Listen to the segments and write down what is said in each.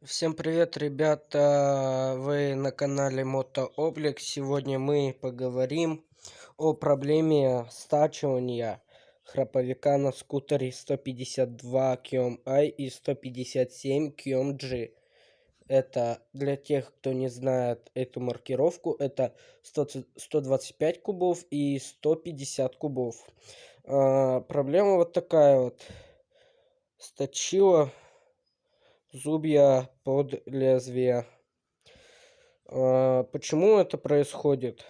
Всем привет, ребята! Вы на канале Мотооблик. Сегодня мы поговорим о проблеме стачивания храповика на скутере 152 QMI и 157 QMG. Это для тех, кто не знает эту маркировку, это 125 кубов и 150 кубов. Проблема вот такая вот. Сточила зубья под лезвие. Почему это происходит?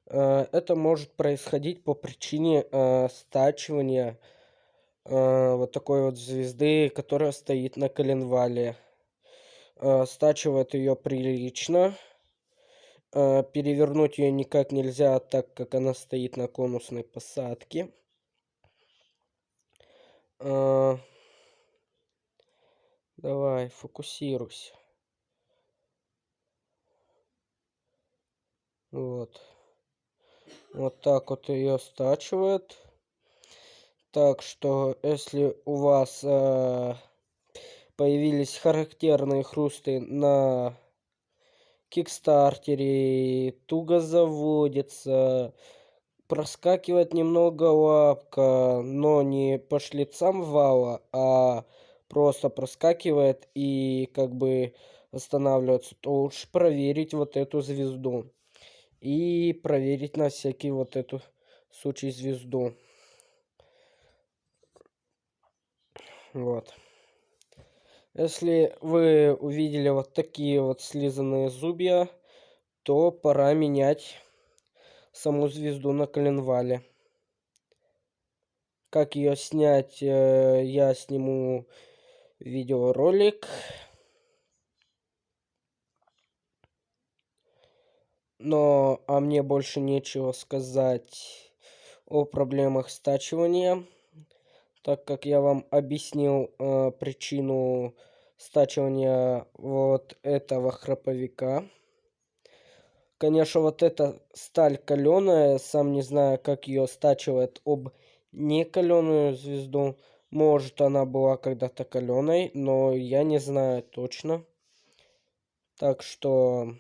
Это может происходить по причине стачивания вот такой вот звезды, которая стоит на коленвале. Стачивает ее прилично. Перевернуть ее никак нельзя, так как она стоит на конусной посадке. Давай, фокусируйся. Вот. Вот так вот ее стачивает. Так что, если у вас появились характерные хрусты на кикстартере, туго заводится, проскакивает немного лапка, но не по шлицам вала, а просто проскакивает и как бы останавливается, то лучше проверить вот эту звезду. И проверить на всякий вот эту случай звезду. Вот. Если вы увидели вот такие вот слизанные зубья, то пора менять саму звезду на коленвале. Как ее снять, я сниму видеоролик. А мне больше нечего сказать о проблемах стачивания, так как я вам объяснил причину стачивания вот этого храповика. Конечно, вот эта сталь каленая, сам не знаю, как ее стачивает об некаленую звезду. Может, она была когда-то каленой, но я не знаю точно. Так что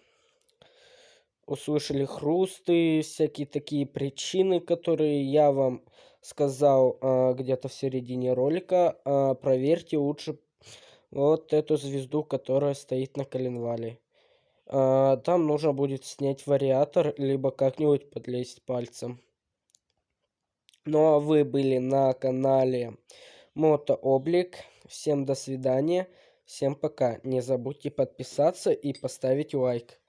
услышали хрусты, всякие такие причины, которые я вам сказал где-то в середине ролика. Проверьте лучше вот эту звезду, которая стоит на коленвале. Там нужно будет снять вариатор, либо как-нибудь подлезть пальцем. Ну а вы были на канале Мотооблик. Всем до свидания. Всем пока. Не забудьте подписаться и поставить лайк.